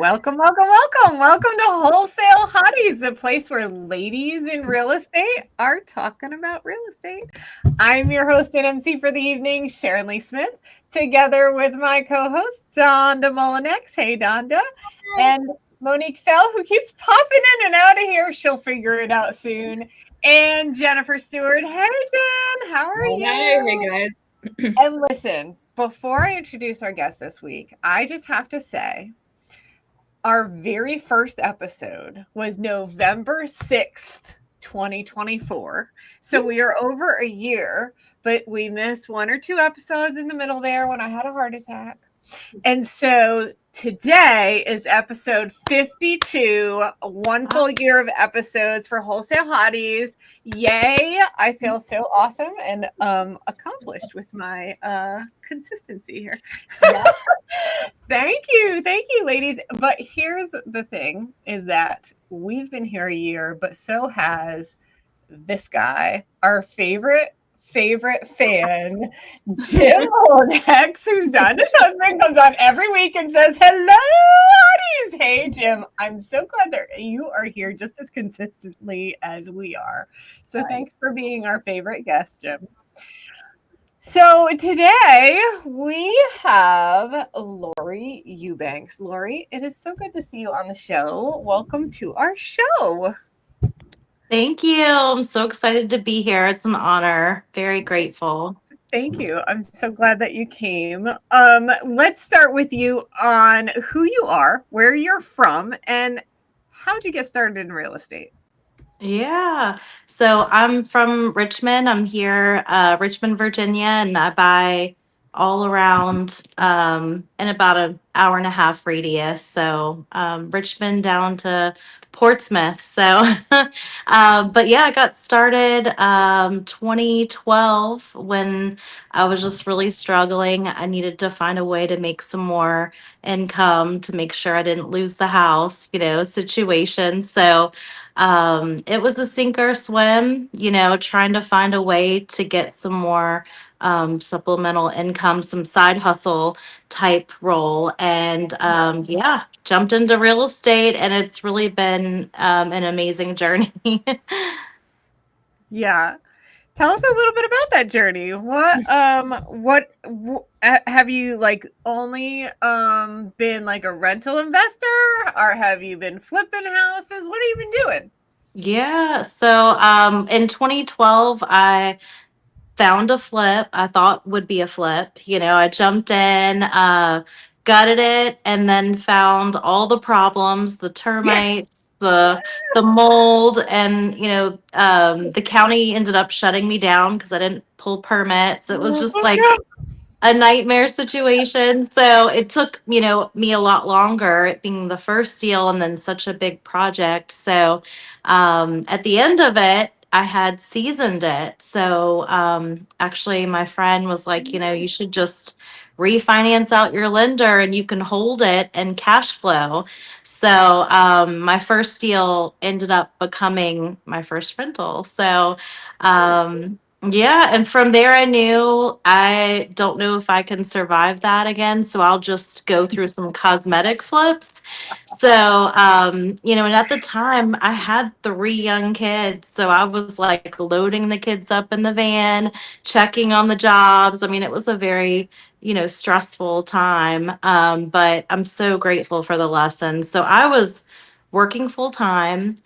Welcome, welcome, welcome. Welcome to Wholesale Hotties, the place where ladies in real estate are talking about real estate. I'm your host and MC for the evening, Sharon Lee Smith, together with my co-host, Donda Molinex. Hey, Donda. And Monique Fell, who keeps popping in and out of here. She'll figure it out soon. And Jennifer Stewart. Hey, Jen. How are you? Hey guys. And listen, before I introduce our guest this week, I just have to say, our very first episode was November 6th, 2024. So we are over a year, but we missed one or two episodes in the middle there when I had a heart attack. And so today is episode 52, one full year of episodes for Wholesale Hotties. Yay! I feel so awesome and accomplished with my consistency here. Yeah. Thank you, ladies. But here's the thing: is that we've been here a year, but so has this guy, our favorite fan, Jim Holdex, who's done. His husband comes on every week and says, "Hello, hotties." Hey, Jim, I'm so glad that you are here just as consistently as we are. So thanks for being our favorite guest, Jim. So today we have Lori Eubanks. Lori, it is so good to see you on the show. Welcome to our show. Thank you. I'm so excited to be here. It's an honor. Very grateful. Thank you. I'm so glad that you came. Let's start with you on who you are, where you're from, and how'd you get started in real estate? Yeah. So I'm from Richmond. I'm here, Richmond, Virginia, and I buy all around in about an hour and a half radius. So Richmond down to Portsmouth. So, but yeah, I got started 2012 when I was just really struggling. I needed to find a way to make some more income to make sure I didn't lose the house, situation. So it was a sink or swim, trying to find a way to get some more supplemental income, some side hustle type role. And yeah, jumped into real estate, and it's really been an amazing journey. Yeah. Tell us a little bit about that journey. Have you like only been like a rental investor, or have you been flipping houses? What have you been doing? Yeah. So in 2012, I found a flip I thought would be a flip. I jumped in, gutted it, and then found all the problems, the Yeah. termites, the mold, and the county ended up shutting me down because I didn't pull permits. It was just like a nightmare situation. So it took, me a lot longer, it being the first deal and then such a big project. So at the end of it, I had seasoned it. So actually, my friend was like, you should just refinance out your lender and you can hold it and cash flow. So my first deal ended up becoming my first rental. So yeah, and from there I knew I don't know if I can survive that again, so I'll just go through some cosmetic flips. So, and at the time I had three young kids, so I was like loading the kids up in the van, checking on the jobs. I mean, it was a very, stressful time, but I'm so grateful for the lessons. So I was working full time,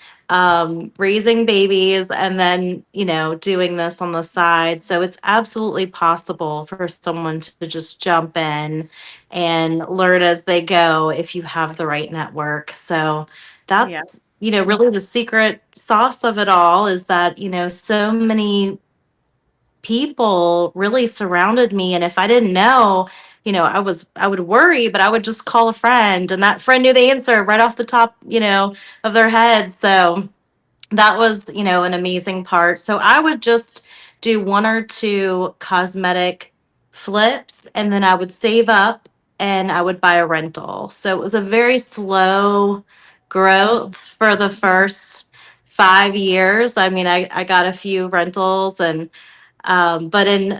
raising babies, and then, doing this on the side. So it's absolutely possible for someone to just jump in and learn as they go if you have the right network. So Yeah. that's, really the secret sauce of it all is that, so many people really surrounded me. And if I didn't know, I would worry, but I would just call a friend and that friend knew the answer right off the top, of their head. So that was, an amazing part. So I would just do one or two cosmetic flips and then I would save up and I would buy a rental. So it was a very slow growth for the first 5 years. I mean, I got a few rentals and but in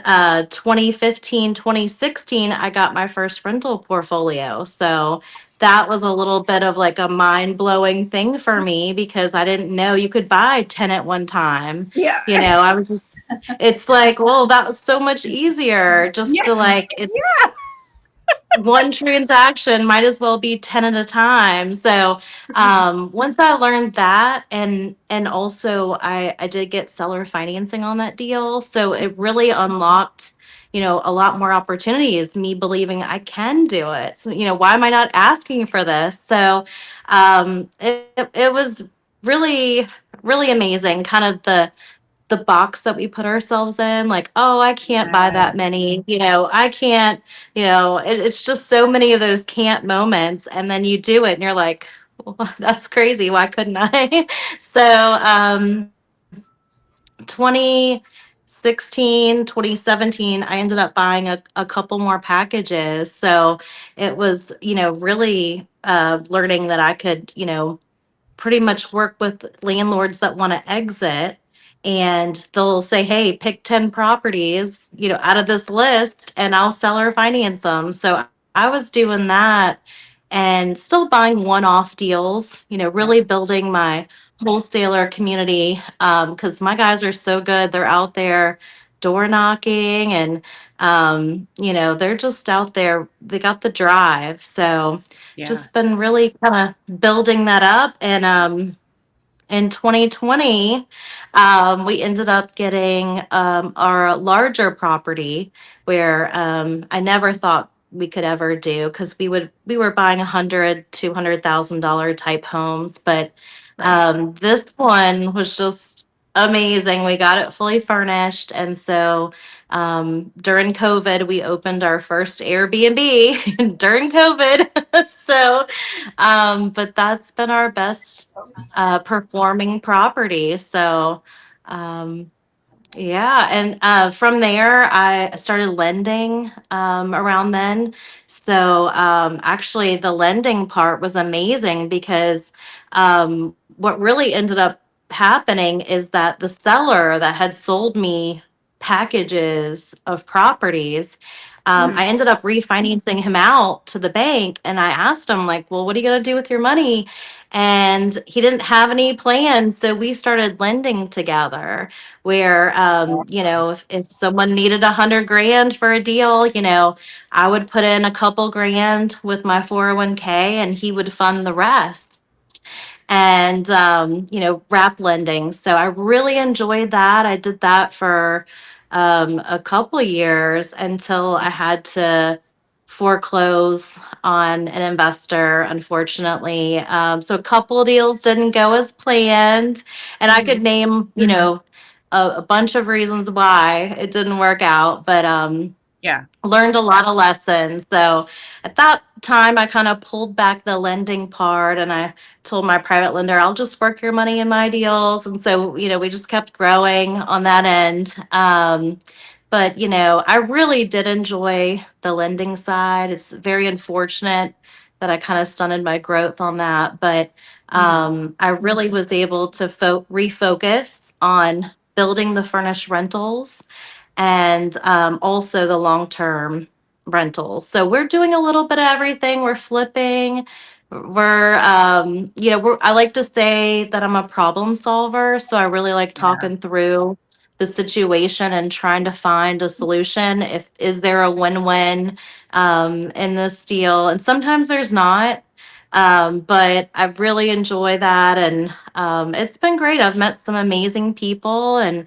2015, 2016, I got my first rental portfolio. So that was a little bit of like a mind blowing thing for me because I didn't know you could buy 10 at one time. Yeah. You know, I was just, it's like, well, that was so much easier just Yeah. to like, it's Yeah. one transaction might as well be 10 at a time. So once I learned that, and also I did get seller financing on that deal, so it really unlocked, you know, a lot more opportunities, me believing I can do it. So, you know, why am I not asking for this? So it was really, really amazing, kind of the box that we put ourselves in, like, oh, I can't buy that Yes. many, you know, I can't, you know, it's just so many of those can't moments. And then you do it and you're like, well, that's crazy. Why couldn't I? So, 2016, 2017, I ended up buying a couple more packages. So it was, you know, really learning that I could, you know, pretty much work with landlords that want to exit, and they'll say, hey, pick 10 properties, you know, out of this list and I'll sell or finance them. So I was doing that and still buying one-off deals, you know, Yeah. really building my wholesaler community, because my guys are so good. They're out there door knocking, and you know, they're just out there, they got the drive. So Yeah. just been really kind of building that up. And in 2020, we ended up getting our larger property where I never thought we could ever do, because we were buying 100, $200,000 type homes, but Right. this one was just amazing. We got it fully furnished, and so during COVID, we opened our first Airbnb during COVID. So, but that's been our best performing property. So, um, yeah. And from there, I started lending around then. So, actually, the lending part was amazing because what really ended up happening is that the seller that had sold me packages of properties, Mhm. I ended up refinancing him out to the bank. And I asked him, like, well, what are you going to do with your money? And he didn't have any plans. So we started lending together, where you know, if someone needed 100 grand for a deal, you know, I would put in a couple grand with my 401k and he would fund the rest. And you know, wrap lending. So I really enjoyed that. I did that for a couple years until I had to foreclose on an investor, unfortunately. So a couple deals didn't go as planned, and I could Mhm. name, you know, a bunch of reasons why it didn't work out, but Yeah. learned a lot of lessons. So at that time, I kind of pulled back the lending part, and I told my private lender, I'll just work your money in my deals. And so, you know, we just kept growing on that end. But, you know, I really did enjoy the lending side. It's very unfortunate that I kind of stunted my growth on that. But Mhm. I really was able to refocus on building the furnished rentals, and also the long term rentals. So we're doing a little bit of everything. We're flipping. We're, you know, I like to say that I'm a problem solver. So I really like Yeah. talking through the situation and trying to find a solution. If is there a win-win in this deal? And sometimes there's not. But I really enjoy that, and it's been great. I've met some amazing people, and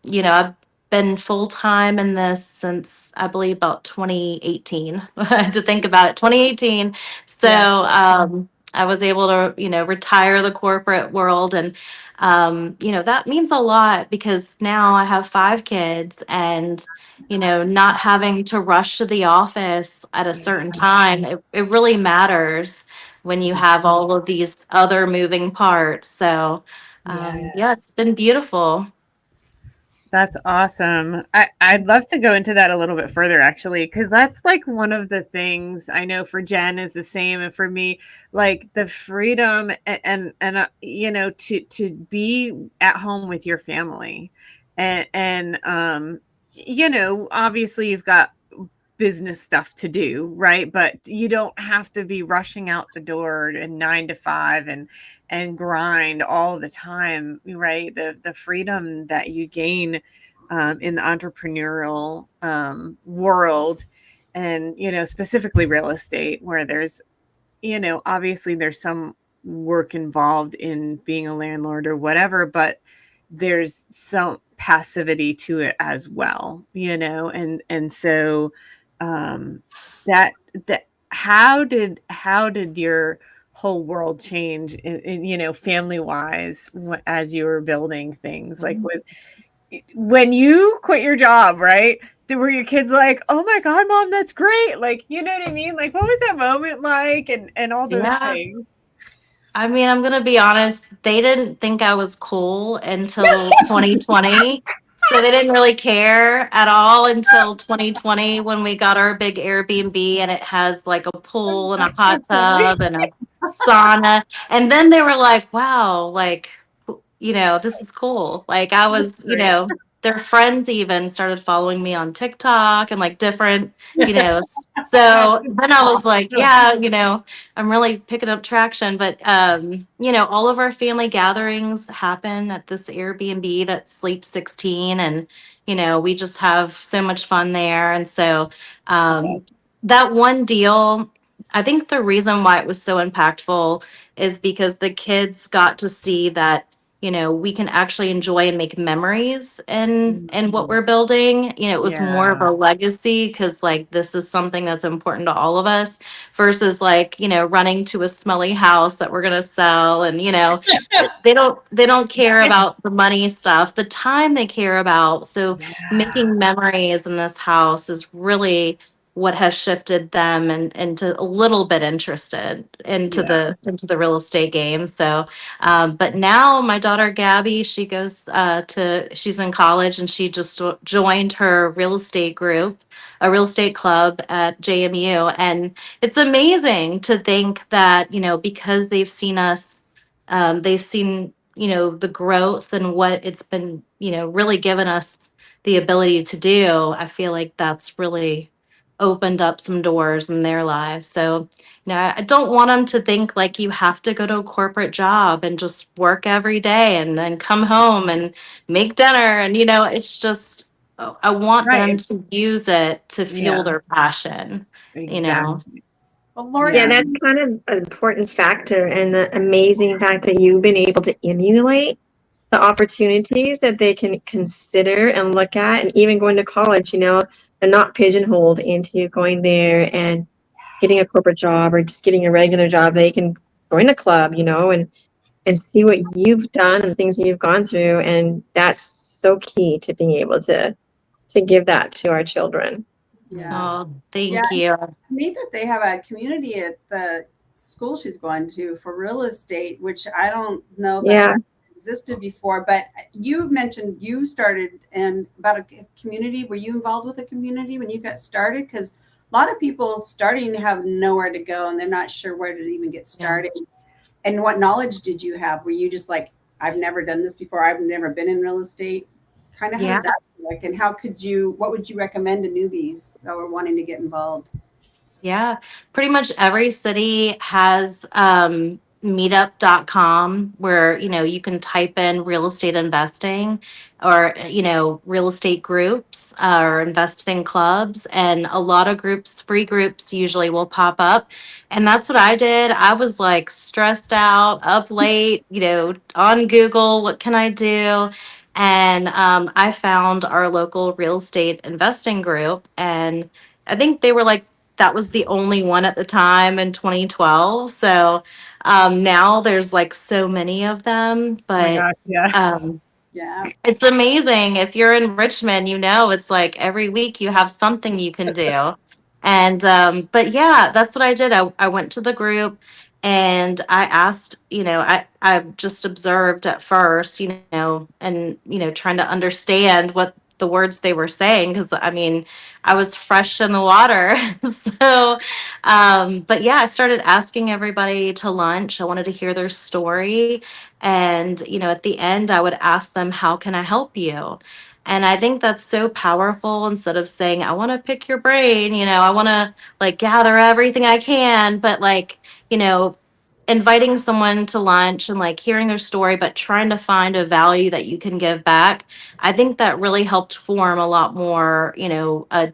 you know, I've been full time in this since I believe about 2018. I had to think about it, 2018. So Yeah. I was able to, you know, retire the corporate world, and you know, that means a lot because now I have 5 kids, and you know, not having to rush to the office at a certain Yeah. time, it really matters when you have all of these other moving parts. So Yeah. yeah, it's been beautiful. That's awesome. I'd love to go into that a little bit further, actually, because that's like one of the things I know for Jen is the same, and for me, like the freedom and you know, to be at home with your family, and you know, obviously you've got business stuff to do, right? But you don't have to be rushing out the door and 9 to 5 and grind all the time, right? The freedom that you gain in the entrepreneurial world, and specifically real estate, where there's obviously there's some work involved in being a landlord or whatever, but there's some passivity to it as well, and so that that how did your whole world change family wise, as you were building things, like with when you quit your job, right? Were your kids like, "Oh my God, mom, that's great"? Like, you know what I mean? Like, what was that moment like, and all those Yeah. things? I mean, I'm gonna be honest, they didn't think I was cool until 2020. So they didn't really care at all until 2020 when we got our big Airbnb and it has like a pool and a hot tub and a sauna. And then they were like, wow, like, this is cool. Like I That's was, great. their friends even started following me on TikTok and like different, so then I was like, Awesome. yeah, I'm really picking up traction. But all of our family gatherings happen at this Airbnb that Sleep 16, and we just have so much fun there. And so That's um, awesome. that one deal, I think the reason why it was so impactful is because the kids got to see that we can actually enjoy and make memories in what Mhm. we're building. It was more of Yeah. a legacy because like this is something that's important to all of us versus like running to a smelly house that we're going to sell. And they don't care about the money stuff, the time they care about. So Yeah. making memories in this house is really what has shifted them and into a little bit interested into Yeah. the real estate game. So but now my daughter Gabby, she's in college and she just joined her real estate group, a real estate club at JMU. And it's amazing to think that, because they've seen, the growth and what it's been, really given us the ability to do. I feel like that's really opened up some doors in their lives. So no, I don't want them to think like you have to go to a corporate job and just work every day and then come home and make dinner. And, it's just, I want them Right. to use it to fuel Yeah. their passion, you know? Exactly. Well, Lori, Yeah. yeah, that's kind of an important factor and the amazing fact that you've been able to emulate the opportunities that they can consider and look at, and even going to college, they're not pigeonholed into you going there and getting a corporate job or just getting a regular job. They can join a club, and see what you've done and things you've gone through. And that's so key to being able to give that to our children. Yeah. Oh, Yeah, thank you. it's neat that they have a community at the school she's going to for real estate, which I don't know that Yeah. existed before. But you mentioned you started and about a community. Were you involved with a community when you got started? Because a lot of people starting have nowhere to go and they're not sure where to even get started. And what knowledge did you have? Were you just like, I've never done this before. I've never been in real estate. Kind of how Yeah. did that look? And what would you recommend to newbies that were wanting to get involved? Yeah, pretty much every city has meetup.com where, you can type in real estate investing or, real estate groups or investing clubs. And a lot of groups, free groups usually will pop up. And that's what I did. I was like stressed out, up late, on Google, what can I do? And I found our local real estate investing group. And I think they were like, that was the only one at the time in 2012. So now there's like so many of them, Oh my but gosh. Yeah. Yeah. it's amazing. If you're in Richmond, it's like every week you have something you can do. And but yeah, that's what I did. I went to the group and I asked, I just observed at first, and trying to understand what the words they were saying, because I mean, I was fresh in the water. So, but yeah, I started asking everybody to lunch. I wanted to hear their story. And, at the end, I would ask them, how can I help you? And I think that's so powerful. Instead of saying, I want to pick your brain, I want to like gather everything I can, but like, you know, inviting someone to lunch and like hearing their story, but trying to find a value that you can give back. I think that really helped form a lot more,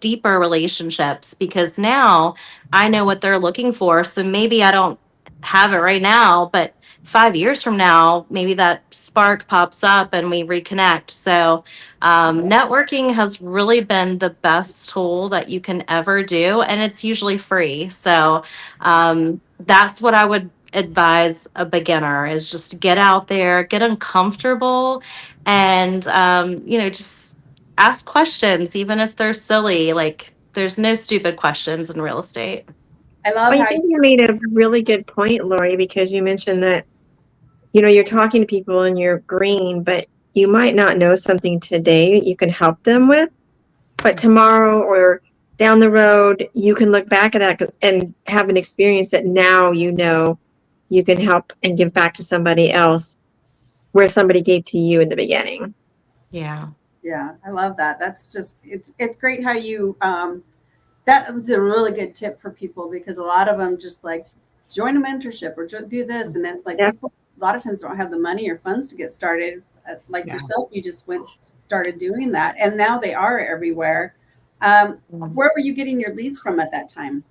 deeper relationships, because now I know what they're looking for. So maybe I don't have it right now, but 5 years from now, maybe that spark pops up and we reconnect. So, networking has really been the best tool that you can ever do, and it's usually free. So, that's what I would advise a beginner, is just get out there, get uncomfortable, and just ask questions, even if they're silly. Like, there's no stupid questions in real estate. I love Well, I how think you made a really good point, Lori, because you mentioned that, you're talking to people and you're green, but you might not know something today that you can help them with, but tomorrow or down the road, you can look back at that and have an experience that now you can help and give back to somebody else where somebody gave to you in the beginning. Yeah. Yeah, I love that. That's just it's great how you that was a really good tip for people, because a lot of them just like join a mentorship or do this, and it's like people a lot of times don't have the money or funds to get started. Like yourself, you just started doing that, and now they are everywhere. Where were you getting your leads from at that time?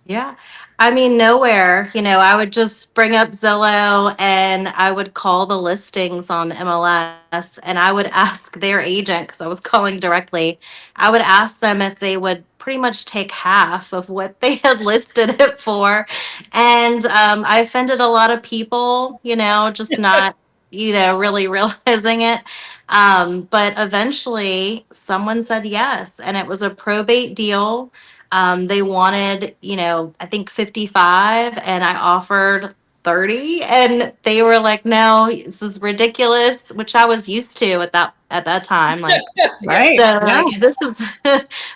Yeah. I mean, nowhere. I would just bring up Zillow and I would call the listings on MLS, and I would ask their agent, because I was calling directly. I would ask them if they would pretty much take half of what they had listed it for. And I offended a lot of people, just not, really realizing it. But eventually someone said yes, and it was a probate deal. They wanted, I think 55, and I offered 30, and they were like, "No, this is ridiculous," which I was used to at that time. Like, Right. so Yeah. like, this is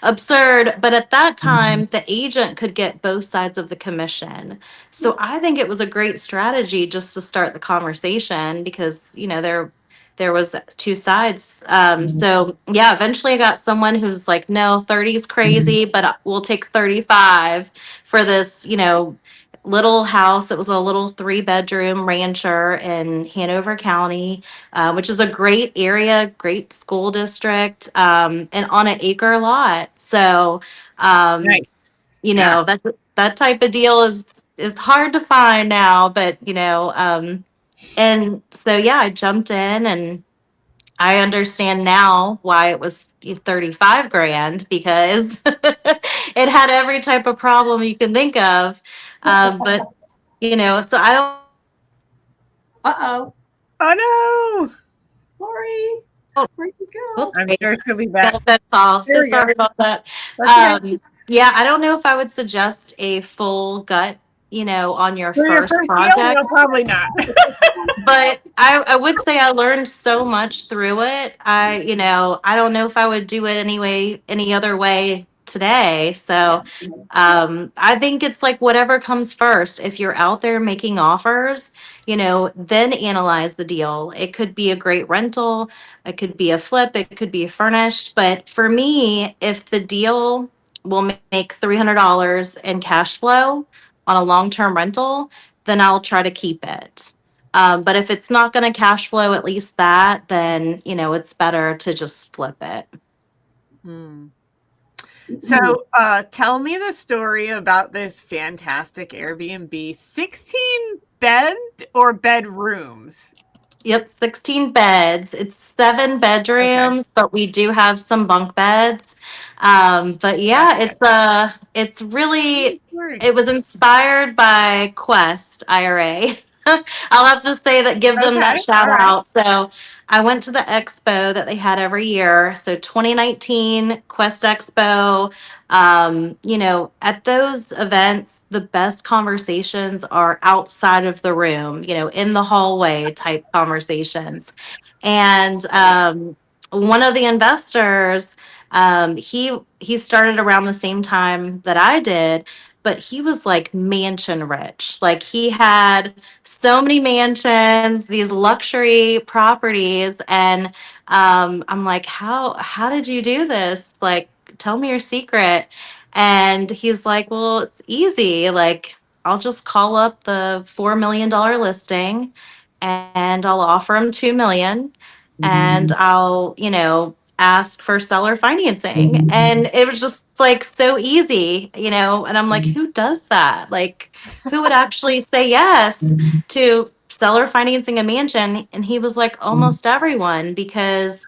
absurd. But at that time, the agent could get both sides of the commission. So I think it was a great strategy just to start the conversation, because there was two sides. So yeah, eventually I got someone who's like, no, 30 is crazy, but we'll take 35 for this, little house. It was a little 3-bedroom rancher in Hanover County, which is a great area, great school district, and on an acre lot. So, Nice. Yeah. that type of deal is hard to find now, but and so yeah, I jumped in, and I understand now why it was 35 grand, because it had every type of problem you can think of. But so I don't. Uh-oh. Oh no. Lori, where'd you go? Oops, I'm wait, sure she'll be back. that call. There So we go. sorry about that. Okay. Yeah, I don't know if I would suggest a full gut, on your For your first first deal, project. no, probably not. But I would say I learned so much through it. I don't know if I would do it any other way today. So I think it's like whatever comes first. If you're out there making offers, then analyze the deal. It could be a great rental, it could be a flip, it could be furnished. But for me, if the deal will make $300 in cash flow on a long-term rental, then I'll try to keep it. But if it's not going to cash flow at least that, then it's better to just flip it. So, tell me the story about this fantastic Airbnb. 16 bed or bedrooms? Yep, 16 beds. It's 7 bedrooms, but we do have some bunk beds. But yeah, it's really, it was inspired by Quest IRA. I'll have to say that, give them that shout out. So I went to the expo that they had every year. So 2019 Quest Expo. At those events, the best conversations are outside of the room, in the hallway type conversations. And one of the investors, he started around the same time that I did, but he was like mansion rich. Like he had so many mansions, these luxury properties, and I'm like, how did you do this? Like, tell me your secret. And he's like, well, it's easy. Like, I'll just call up the $4 million listing, and I'll offer him 2 million, and I'll, ask for seller financing. And it was just like so easy, and I'm like, who does that? Like, who would actually say yes to seller financing a mansion? And he was like, almost everyone, because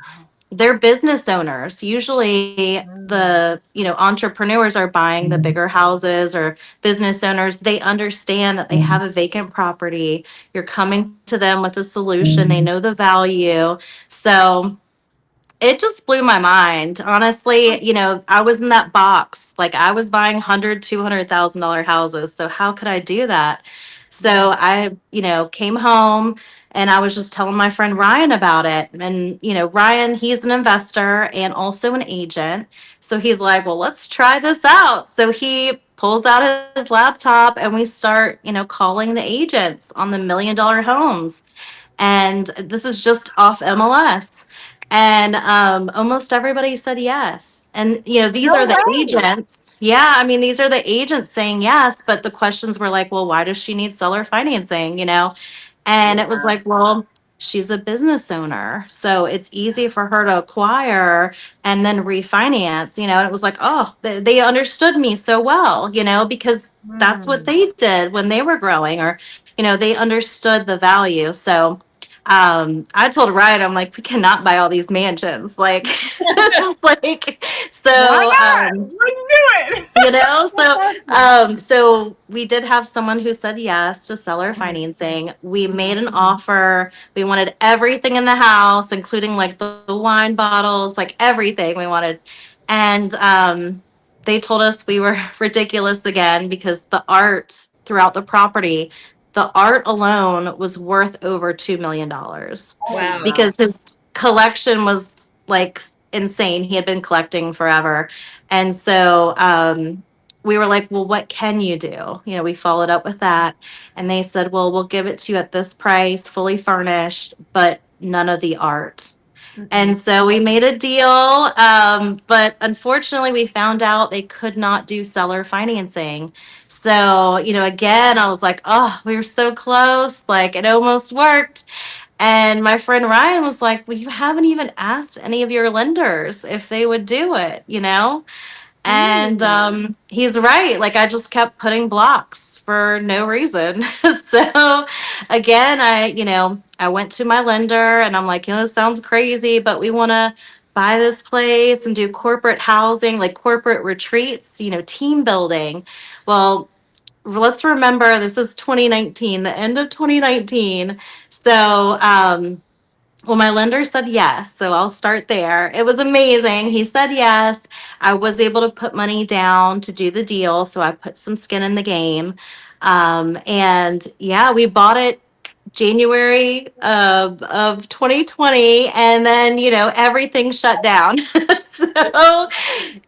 they're business owners. Usually the, entrepreneurs are buying the bigger houses, or business owners, they understand that they have a vacant property. You're coming to them with a solution. They know the value. So it just blew my mind. Honestly, I was in that box. Like I was buying 100, $200,000 houses. So how could I do that? So I, came home and I was just telling my friend Ryan about it. And, Ryan, he's an investor and also an agent. So he's like, well, let's try this out. So he pulls out his laptop and we start, calling the agents on the $1 million homes. And this is just off MLS. And almost everybody said yes. And these No are the way. agents. Yeah, I mean, these are the agents saying yes, but the questions were like, well, why does she need seller financing? And it was like, well, she's a business owner, so it's easy for her to acquire and then refinance. And it was like, oh, they understood me so well, because that's what they did when they were growing, or they understood the value. So I told Ryan, I'm like, we cannot buy all these mansions. Like, it's like, Why so, not? Let's do it. so we did have someone who said yes to seller financing. We made an offer. We wanted everything in the house, including like the wine bottles, like everything we wanted. And, they told us we were ridiculous again, because the art throughout the property, the art alone was worth over $2 million, Wow. because his collection was like insane. He had been collecting forever. And so we were like, well, what can you do? We followed up with that. And they said, well, we'll give it to you at this price, fully furnished, but none of the art. And so we made a deal. But unfortunately, we found out they could not do seller financing. So, again, I was like, oh, we were so close. Like, it almost worked. And my friend Ryan was like, well, you haven't even asked any of your lenders if they would do it? And he's right. Like, I just kept putting blocks for no reason. So again, I went to my lender and I'm like, this sounds crazy, but we want to buy this place and do corporate housing, like corporate retreats, team building. Well, let's remember this is 2019, the end of 2019. So, well, my lender said yes. So I'll start there. It was amazing. He said yes. I was able to put money down to do the deal. So I put some skin in the game. And yeah, we bought it January of 2020, and then everything shut down. So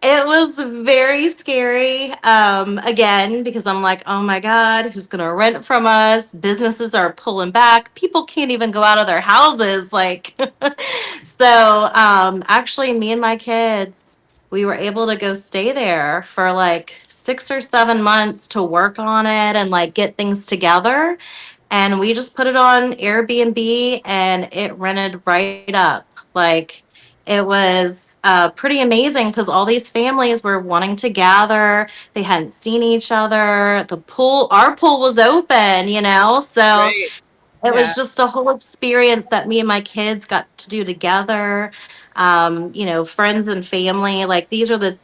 it was very scary, again, because I'm like, oh my god, who's gonna rent from us? Businesses are pulling back, people can't even go out of their houses, like. So actually, me and my kids, we were able to go stay there for like 6 or 7 months to work on it and like get things together. And we just put it on Airbnb and it rented right up. Like, it was pretty amazing, because all these families were wanting to gather. They hadn't seen each other. Our pool was open. So Right. it was just a whole experience that me and my kids got to do together. Friends and family, like these are the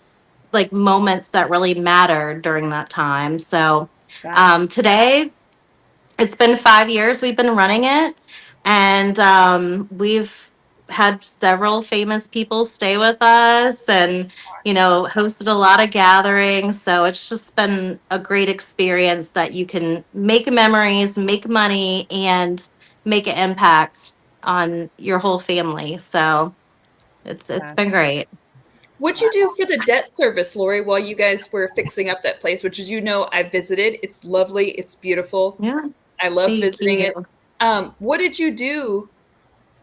like moments that really mattered during that time. So today, it's been 5 years we've been running it, and we've had several famous people stay with us, and hosted a lot of gatherings. So it's just been a great experience that you can make memories, make money, and make an impact on your whole family. So It's been great. What'd you do for the debt service, Lori, while you guys were fixing up that place, which, as you know, I visited. It's lovely. It's beautiful. Yeah. I love Thank visiting you. it. What did you do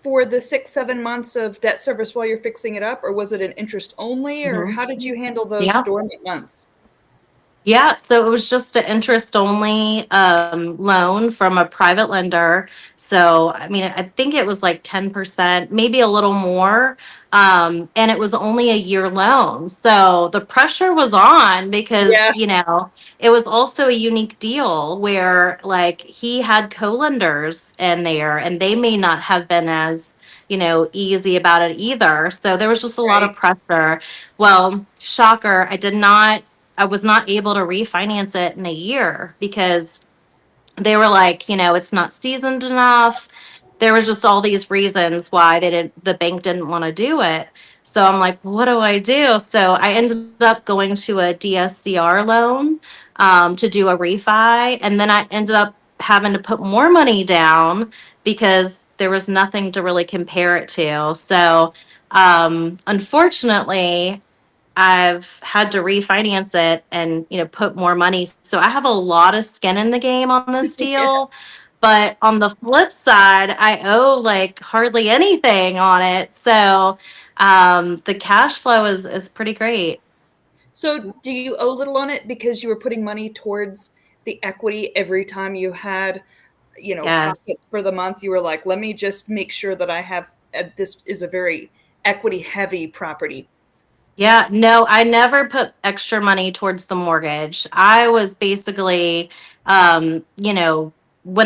for the 6-7 months of debt service while you're fixing it up? Or was it an interest only? Or how did you handle those Yeah. dormant months? Yeah, so it was just an interest only loan from a private lender. So, I mean, I think it was like 10%, maybe a little more. And it was only a year loan. So the pressure was on because, Yeah. it was also a unique deal where like he had co-lenders in there and they may not have been as, easy about it either. So there was just a lot of pressure. Well, shocker, I was not able to refinance it in a year because they were like, it's not seasoned enough. There was just all these reasons why the bank didn't want to do it. So I'm like, what do I do? So I ended up going to a DSCR loan to do a refi. And then I ended up having to put more money down because there was nothing to really compare it to. So unfortunately, I've had to refinance it and, put more money. So I have a lot of skin in the game on this deal. But on the flip side, I owe like hardly anything on it. So the cash flow is pretty great. So do you owe little on it because you were putting money towards the equity every time you had, Yes. profit for the month? You were like, let me just make sure that I have, this is a very equity heavy property. Yeah, no, I never put extra money towards the mortgage. I was basically, when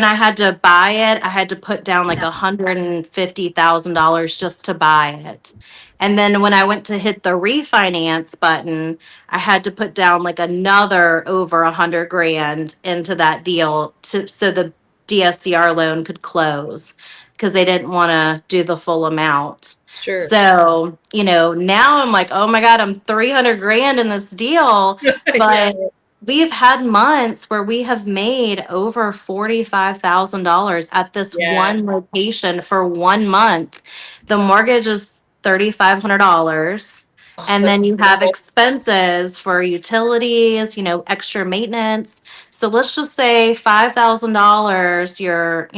I had to buy it, I had to put down like $150,000 just to buy it. And then when I went to hit the refinance button, I had to put down like another over 100 grand into that deal so the DSCR loan could close because they didn't want to do the full amount. Sure. So, now I'm like, oh my God, I'm 300 grand in this deal. But we've had months where we have made over $45,000 at this one location for 1 month. The mortgage is $3,500. And then you have expenses for utilities, extra maintenance. So let's just say $5,000 your,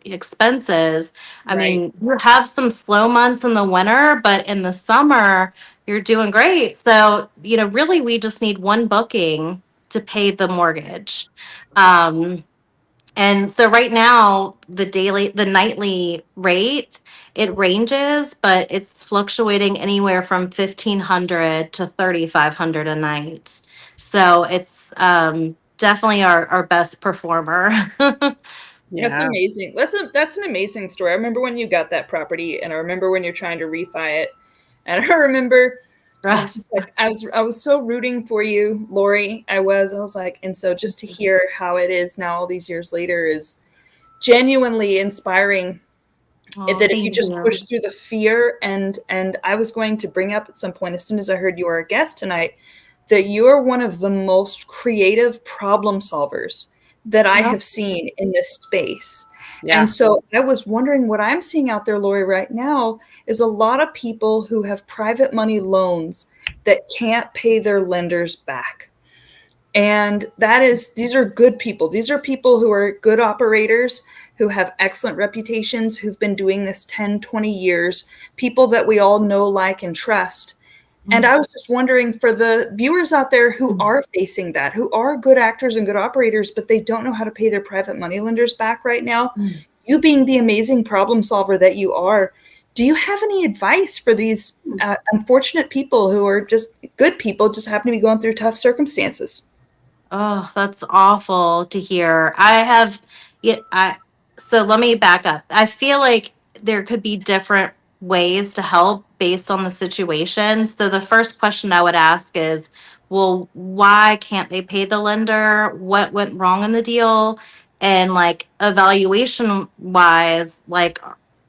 expenses. I mean, you have some slow months in the winter, but in the summer, you're doing great. So, really, we just need one booking to pay the mortgage. And so right now, the nightly rate, it ranges, but it's fluctuating anywhere from 1,500 to 3,500 a night. So it's definitely our best performer. That's amazing. That's an amazing story. I remember when you got that property, and I remember when you're trying to refi it. And I remember I was just like, I was so rooting for you, Lori. I was like, and so just to hear how it is now all these years later is genuinely inspiring. That if you just push through the fear, and I was going to bring up at some point as soon as I heard you were a guest tonight, that you're one of the most creative problem solvers that I have seen in this space. Yeah. And so I was wondering, what I'm seeing out there, Lori, right now is a lot of people who have private money loans that can't pay their lenders back. And these are good people. These are people who are good operators, who have excellent reputations, who've been doing this 10, 20 years, people that we all know, like, and trust. And I was just wondering, for the viewers out there who are facing that, who are good actors and good operators, but they don't know how to pay their private money lenders back right now, you being the amazing problem solver that you are, do you have any advice for these unfortunate people who are just good people, just happen to be going through tough circumstances? Oh, that's awful to hear. So let me back up. I feel like there could be different ways to help based on the situation. So the first question I would ask is, well, why can't they pay the lender? What went wrong in the deal? And like evaluation wise, like,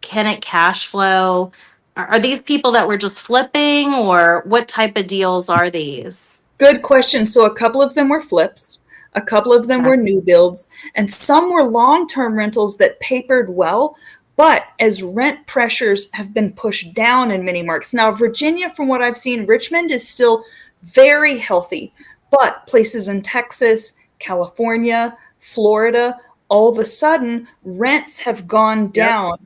can it cash flow? Are these people that were just flipping, or what type of deals are these? Good question. So a couple of them were flips, a couple of them were new builds, and some were long-term rentals that papered well, But as rent pressures have been pushed down in many markets, now Virginia, from what I've seen, Richmond is still very healthy, but places in Texas, California, Florida, all of a sudden rents have gone down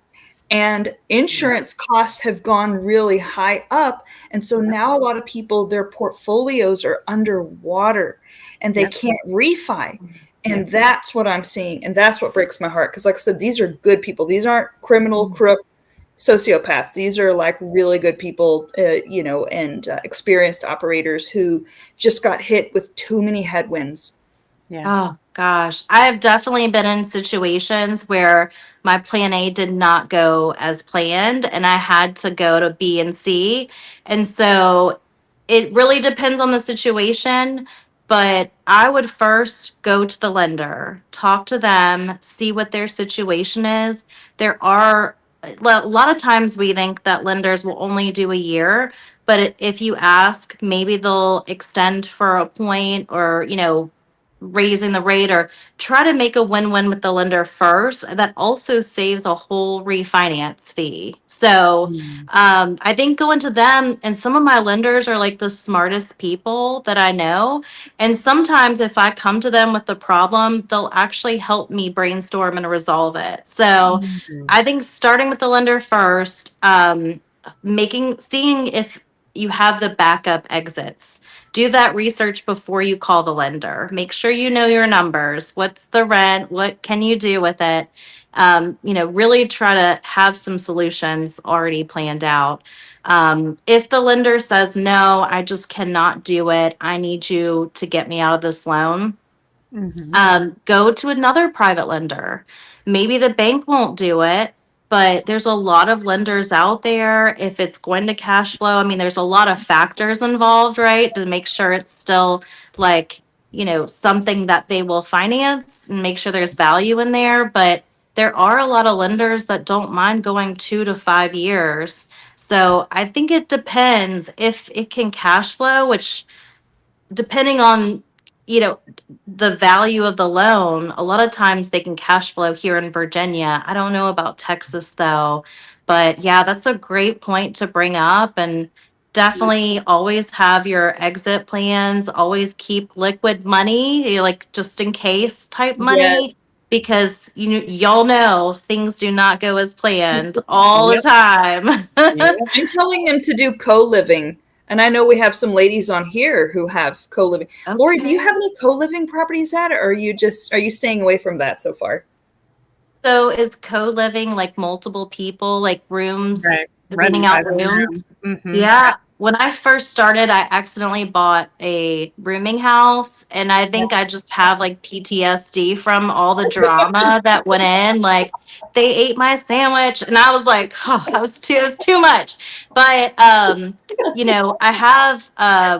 and insurance costs have gone really high up. And so now a lot of people, their portfolios are underwater and they can't refi. And that's what I'm seeing. And that's what breaks my heart. Because like I said, these are good people. These aren't criminal, crook, sociopaths. These are like really good people, and experienced operators who just got hit with too many headwinds. Oh gosh, I have definitely been in situations where my plan A did not go as planned and I had to go to B and C. And so it really depends on the situation, but I would first go to the lender, talk to them, see what their situation is. There are a lot of times we think that lenders will only do a year, but if you ask, maybe they'll extend for a point or, raising the rate or try to make a win-win with the lender first. That also saves a whole refinance fee. So I think going to them, and some of my lenders are like the smartest people that I know. And sometimes if I come to them with the problem, they'll actually help me brainstorm and resolve it. So I think starting with the lender first, seeing if you have the backup exits. Do that research before you call the lender. Make sure you know your numbers. What's the rent? What can you do with it? Really try to have some solutions already planned out. If the lender says, no, I just cannot do it, I need you to get me out of this loan, go to another private lender. Maybe the bank won't do it, but there's a lot of lenders out there. If it's going to cash flow, I mean, there's a lot of factors involved, right? To make sure it's still like, something that they will finance and make sure there's value in there. But there are a lot of lenders that don't mind going 2 to 5 years. So I think it depends if it can cash flow, which depending on, the value of the loan, a lot of times they can cash flow here in Virginia. I don't know about Texas though, but yeah, that's a great point to bring up. And definitely always have your exit plans, always keep liquid money, like just in case type money. Yes. Because y'all know things do not go as planned all the time. I'm telling them to do co-living. And I know we have some ladies on here who have co-living. Okay. Lori, do you have any co-living properties yet, or are you staying away from that so far? So is co-living like multiple people, like rooms, renting out rooms? Yeah. When I first started, I accidentally bought a rooming house, and I think I just have like PTSD from all the drama that went in. Like they ate my sandwich, and I was like, oh, it was too much. But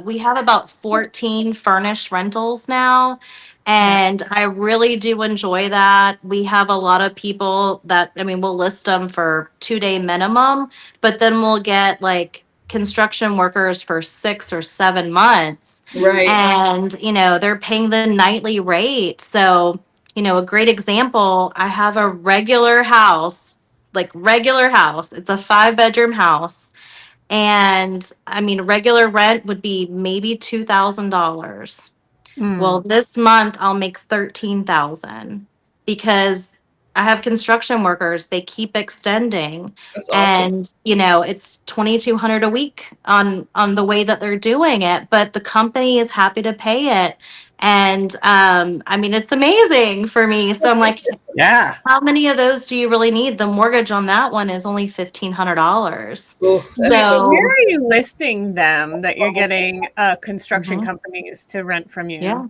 we have about 14 furnished rentals now. And I really do enjoy that. We have a lot of people that, we'll list them for 2-day minimum, but then we'll get like construction workers for 6 or 7 months. Right. And, they're paying the nightly rate. So, a great example, I have a regular house. It's a 5-bedroom house. And regular rent would be maybe $2,000. Well, this month I'll make 13,000 because I have construction workers. They keep extending. That's awesome. And, it's 2,200 a week on the way that they're doing it, but the company is happy to pay it. And it's amazing for me. So I'm like, Yeah. how many of those do you really need? The mortgage on that one is only $1,500. Oh, So where are you listing them that you're getting construction companies to rent from you? yeah.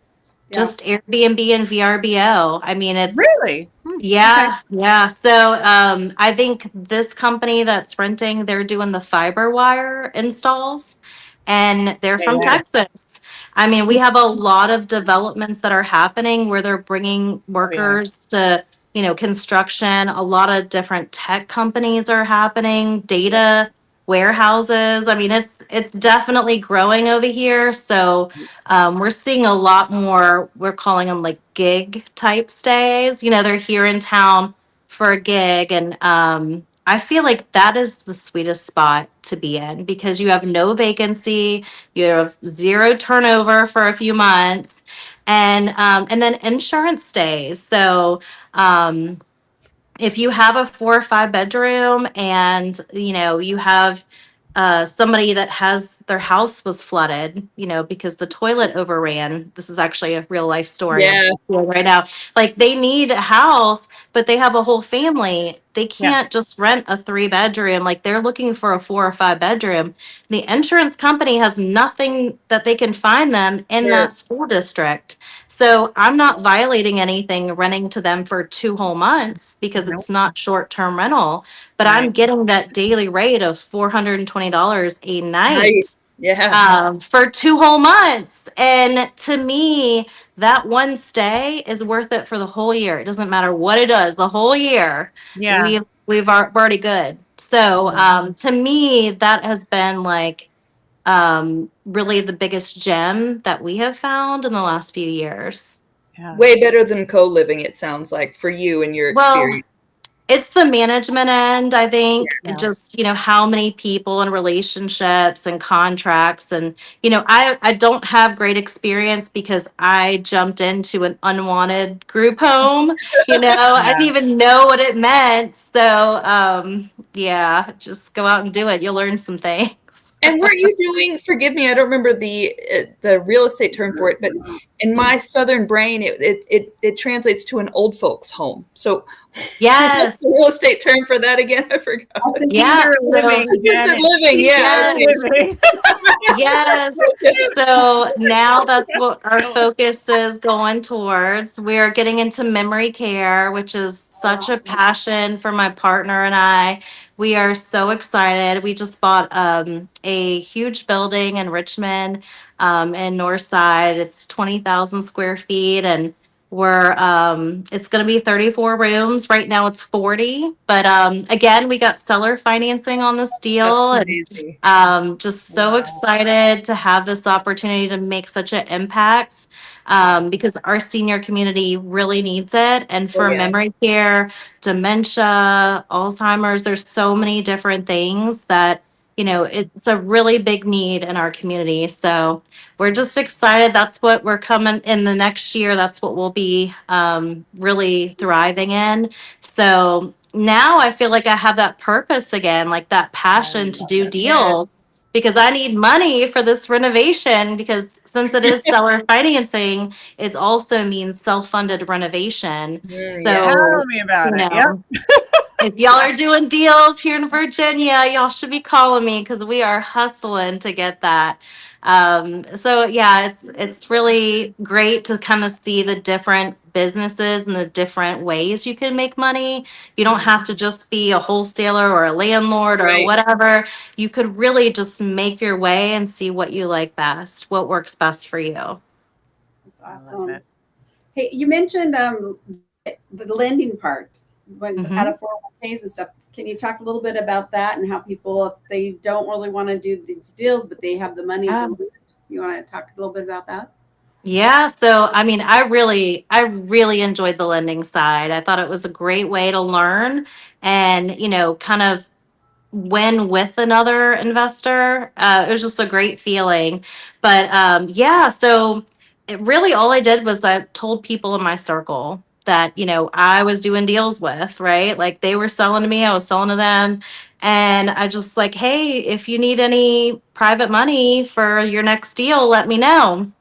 Just Airbnb and VRBO. It's really, yeah, okay. Yeah. So I think this company that's renting, they're doing the fiber wire installs, and they're from Texas. We have a lot of developments that are happening where they're bringing workers to, construction. A lot of different tech companies are happening, data warehouses. It's definitely growing over here. So we're seeing a lot more, we're calling them like gig type stays. They're here in town for a gig. And I feel like that is the sweetest spot to be in because you have no vacancy, you have zero turnover for a few months, and then insurance stays. So if you have a 4 or 5 bedroom and you have somebody that has their house was flooded, because the toilet overran. This is actually a real life story I'm Yeah. feeling right now. Like they need a house, but they have a whole family. They can't just rent a 3 bedroom. Like they're looking for a 4 or 5 bedroom. The insurance company has nothing that they can find them in Sure. that school district. So I'm not violating anything renting to them for 2 whole months because Nope. it's not short-term rental, but Right. I'm getting that daily rate of $420 a night Nice. Yeah. for 2 whole months. And to me, that one stay is worth it for the whole year. It doesn't matter what it does, the whole year. Yeah. We're already good. So to me, that has been like really the biggest gem that we have found in the last few years. Yeah. Way better than co-living, it sounds like, for you and your Well, experience. it's the management end, I think. Yeah. Just, how many people and relationships and contracts. And, I don't have great experience because I jumped into an unwanted group home. I didn't even know what it meant. So, yeah, just go out and do it. You'll learn some things. And weren't you doing, forgive me, I don't remember the real estate term for it, but in my southern brain, it translates to an old folks home. So what's Yes. the real estate term for that again? I forgot. Yeah. Assisted living. Yeah. Yes. Yes. So now that's what our focus is going towards. We are getting into memory care, which is such a passion for my partner and I. We are so excited. We just bought a huge building in Richmond, in Northside. It's 20,000 square feet, and we're it's going to be 34 rooms. Right now it's 40, but again, we got seller financing on this deal. That's And amazing. just so excited to have this opportunity to make such an impact, because our senior community really needs it. And for yeah. memory care, dementia, Alzheimer's, there's so many different things that, it's a really big need in our community. So we're just excited. That's what we're coming in the next year. That's what we'll be really thriving in. So now I feel like I have that purpose again, like that passion to do deals, because I need money for this renovation, because since it is seller financing, it also means self-funded renovation. So, Tell me about it. Yep. if y'all are doing deals here in Virginia, y'all should be calling me because we are hustling to get that. So yeah, it's really great to kind of see the different businesses and the different ways you can make money. You don't have to just be a wholesaler or a landlord or whatever. You could really just make your way and see what you like best, what works best for you. That's awesome. Hey, you mentioned the lending part when out of 401ks and stuff. Can you talk a little bit about that and how people, if they don't really want to do these deals, but they have the money to lend, you want to talk a little bit about that? Yeah. So, I mean, I really enjoyed the lending side. I thought it was a great way to learn and, kind of win with another investor. It was just a great feeling. But yeah, so it really all I did was I told people in my circle that, I was doing deals with, right? Like they were selling to me, I was selling to them. And I just like, hey, if you need any private money for your next deal, let me know.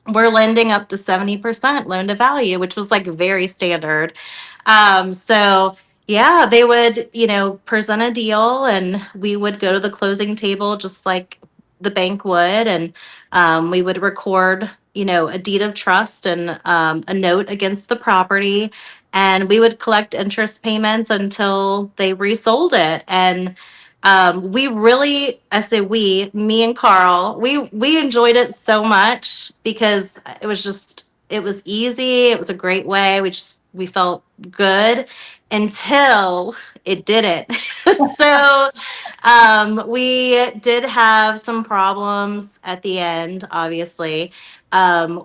We're lending up to 70% loan to value, which was like very standard. So yeah, they would, present a deal and we would go to the closing table just like the bank would. And we would record, a deed of trust and a note against the property. And we would collect interest payments until they resold it. And we really, I say we, me and Carl, we enjoyed it so much because it was easy. It was a great way. We felt good until it didn't. So we did have some problems at the end, obviously.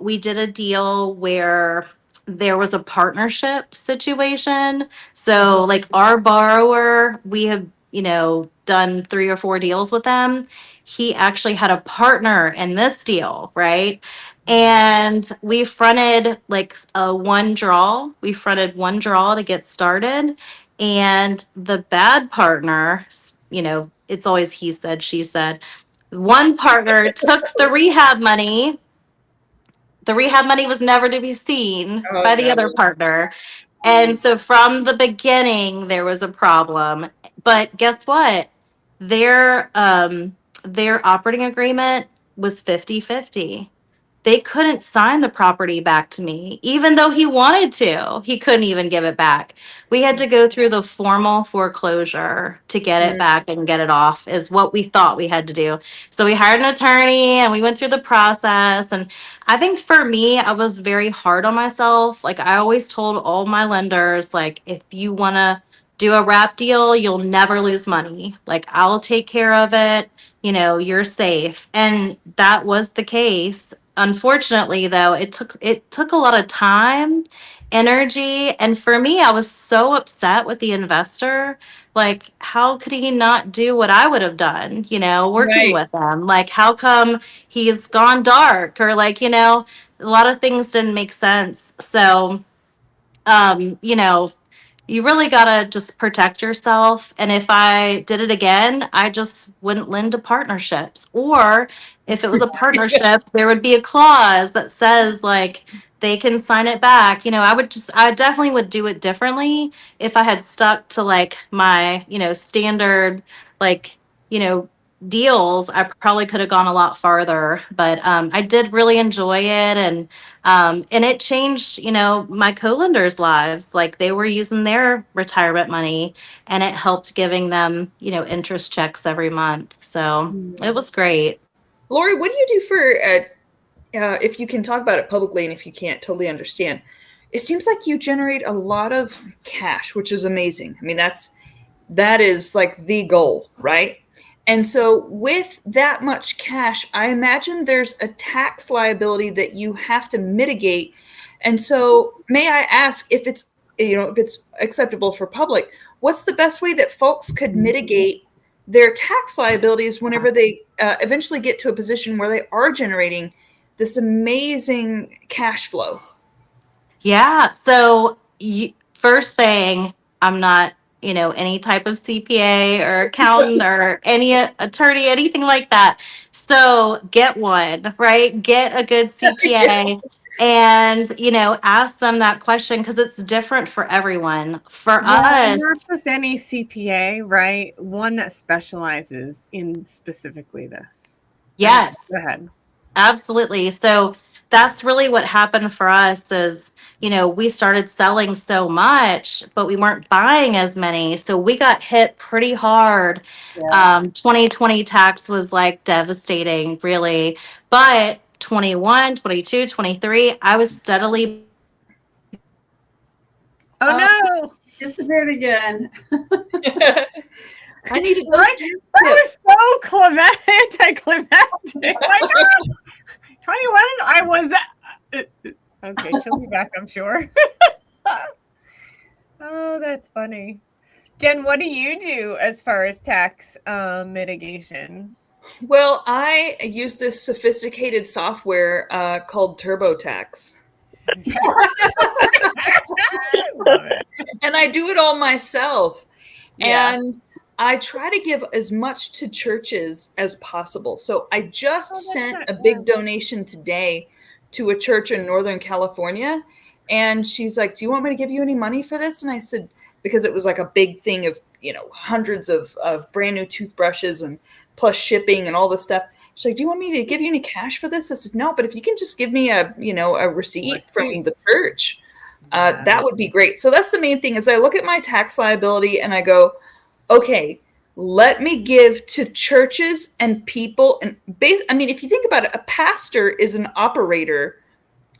We did a deal where there was a partnership situation. So like our borrower, we have, done 3 or 4 deals with them. He actually had a partner in this deal, right? And we fronted like one draw. We fronted one draw to get started. And the bad partner, it's always he said, she said. One partner took the rehab money. The rehab money was never to be seen by the other partner. And so from the beginning, there was a problem. But guess what? Their operating agreement was 50-50. They couldn't sign the property back to me, even though he wanted to. He couldn't even give it back. We had to go through the formal foreclosure to get it back and get it off, is what we thought we had to do. So we hired an attorney and we went through the process. And I think for me, I was very hard on myself. Like I always told all my lenders, like, if you want to do a wrap deal, you'll never lose money. Like I'll take care of it. You're safe. And that was the case. Unfortunately, though, it took a lot of time, energy, and for me, I was so upset with the investor. Like, how could he not do what I would have done, working with him? Like, how come he's gone dark? Or like, a lot of things didn't make sense. So, um, you know, you really gotta just protect yourself. And if I did it again, I just wouldn't lend to partnerships. Or if it was a partnership, there would be a clause that says like they can sign it back. I definitely would do it differently if I had stuck to like my, standard, like, deals. I probably could have gone a lot farther, but I did really enjoy it. And it changed, my co-lenders' lives. Like they were using their retirement money and it helped giving them, interest checks every month. So it was great. Lori, what do you do for, if you can talk about it publicly and if you can't, totally understand. It seems like you generate a lot of cash, which is amazing. I mean, that is like the goal, right? And so with that much cash, I imagine there's a tax liability that you have to mitigate. And so may I ask if it's acceptable for public, what's the best way that folks could mitigate their tax liabilities whenever they eventually get to a position where they are generating this amazing cash flow? Yeah. So first thing, I'm not, any type of CPA or accountant or any attorney, anything like that. So get one, right? Get a good CPA and, ask them that question because it's different for everyone. For us, not just any CPA, right? One that specializes in specifically this. Yes. Go ahead. Absolutely. So that's really what happened for us is, we started selling so much, but we weren't buying as many. So we got hit pretty hard. Yeah. 2020 tax was like devastating, really. But 21, 22, 23, I was steadily. Oh no. Disappeared again. I needed those that was so anticlimactic. My God. 21, I was. Okay, she'll be back, I'm sure. Oh, that's funny. Jen, what do you do as far as tax mitigation? Well, I use this sophisticated software called TurboTax. And I do it all myself. Yeah. And I try to give as much to churches as possible. So I just sent a big donation today to a church in Northern California. And she's like, do you want me to give you any money for this? And I said, because it was like a big thing of, hundreds of brand new toothbrushes and plus shipping and all this stuff. She's like, do you want me to give you any cash for this? I said, no, but if you can just give me a receipt from the church, that would be great. So that's the main thing is I look at my tax liability and I go, okay, let me give to churches and people. And if you think about it, a pastor is an operator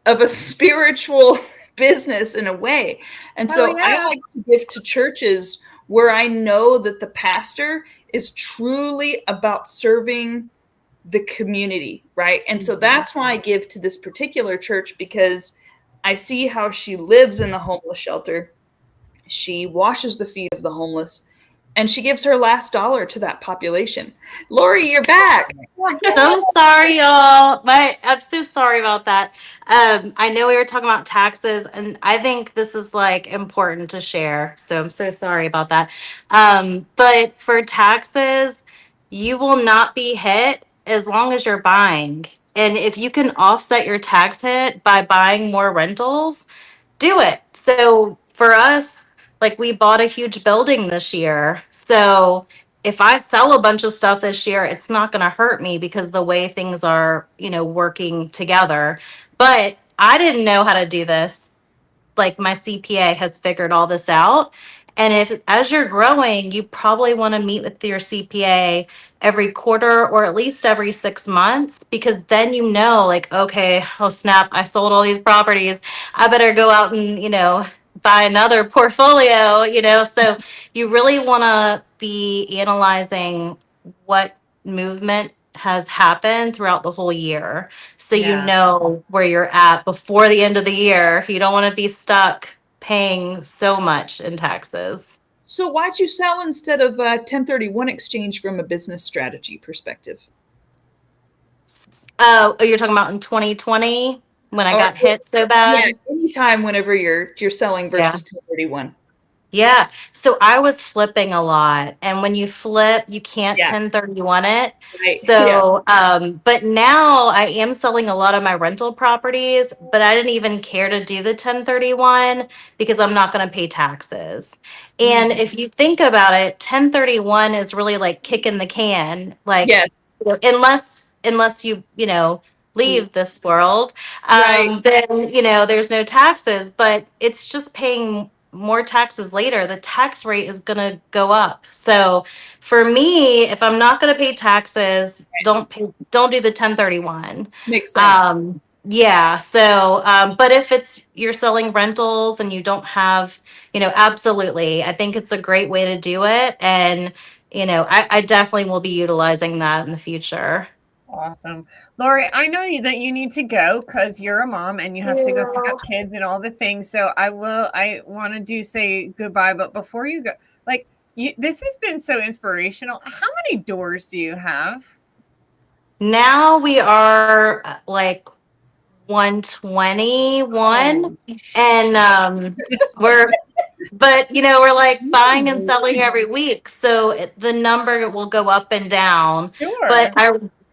of a spiritual business in a way. And so I like to give to churches where I know that the pastor is truly about serving the community, right? And so that's why I give to this particular church because I see how she lives in the homeless shelter. She washes the feet of the homeless, and she gives her last dollar to that population. Lori, you're back. So sorry, y'all. I'm so sorry about that. I know we were talking about taxes, and I think this is like important to share. So I'm so sorry about that. But for taxes, you will not be hit as long as you're buying. And if you can offset your tax hit by buying more rentals, do it. So for us, like we bought a huge building this year. So if I sell a bunch of stuff this year, it's not going to hurt me because the way things are, working together. But I didn't know how to do this. Like my CPA has figured all this out. And if as you're growing, you probably want to meet with your CPA every quarter or at least every 6 months, because then like, okay, oh snap, I sold all these properties. I better go out and, buy another portfolio, So you really want to be analyzing what movement has happened throughout the whole year, so you Yeah. know where you're at before the end of the year. You don't want to be stuck paying so much in taxes. So why'd you sell instead of 1031 exchange from a business strategy perspective? You're talking about in 2020 when I Or, got hit so bad? yeah, anytime whenever you're selling versus 1031. Yeah. So I was flipping a lot. And when you flip, you can't Yeah. 1031 it. Right. So, but now I am selling a lot of my rental properties, but I didn't even care to do the 1031 because I'm not going to pay taxes. And if you think about it, 1031 is really like kicking the can. Like, Yes. unless you, leave this world, Right. then, there's no taxes, but it's just paying more taxes later. The tax rate is going to go up. So for me, if I'm not going to pay taxes, don't do the 1031. Makes sense. Yeah. So, but if you're selling rentals and you don't have, absolutely, I think it's a great way to do it. And, I definitely will be utilizing that in the future. Awesome. Lori, I know that you need to go because you're a mom and you have to go pick up kids and all the things. So I want to say goodbye. But before you go, like, this has been so inspirational. How many doors do you have? Now we are like 121. And but we're like buying and selling every week, so the number will go up and down. Sure. But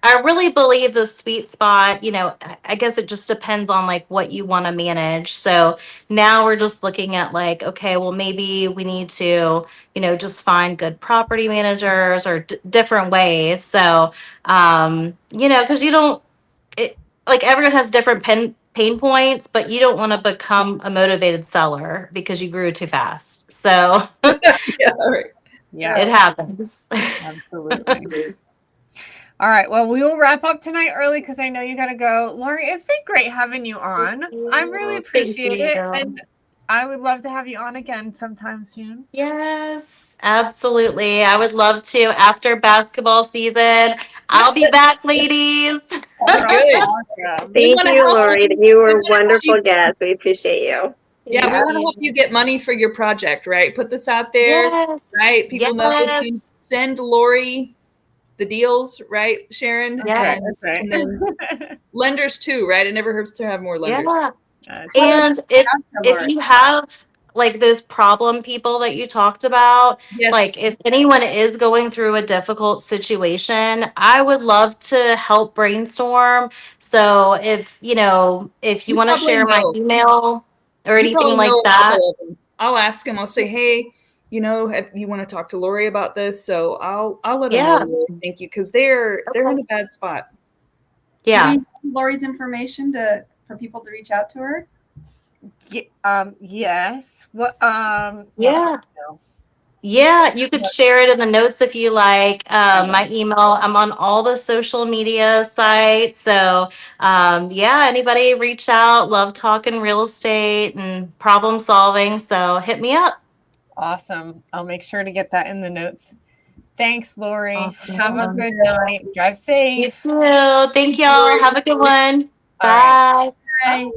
I really believe the sweet spot, I guess it just depends on like what you want to manage. So now we're just looking at like, okay, well maybe we need to, just find good property managers or different ways. So because you don't like everyone has different pain points, but you don't want to become a motivated seller because you grew too fast. So Yeah. Right. Yeah. It happens. Absolutely. All right. Well, we will wrap up tonight early because I know you got to go. Lori, it's been great having you on. I really appreciate it. And I would love to have you on again sometime soon. Yes, absolutely. I would love to. After basketball season, I'll be back, ladies. Good. Thank you, Lori. You were a wonderful guest. We appreciate you. Yeah, we want to help you get money for your project, right? Put this out there, right? People know. Send Lori the deals, right, Sharon? Yes. And then lenders too, right? It never hurts to have more lenders. Yeah. And if you have like those problem people that you talked about, like if anyone is going through a difficult situation, I would love to help brainstorm. So if you want to share my email or anything like that, I'll ask him. I'll say, hey, you want to talk to Lori about this? So I'll let him know. Thank you, because they're in a bad spot. Yeah. Do you need Lori's information for people to reach out to her? Yes. What? Yeah, you could share it in the notes if you like. My email, I'm on all the social media sites. So anybody reach out. Love talking real estate and problem solving. So hit me up. Awesome. I'll make sure to get that in the notes. Thanks, Lori. Awesome. Have a good night. Drive safe. You too. Thank y'all. Have a good one. Bye. Bye.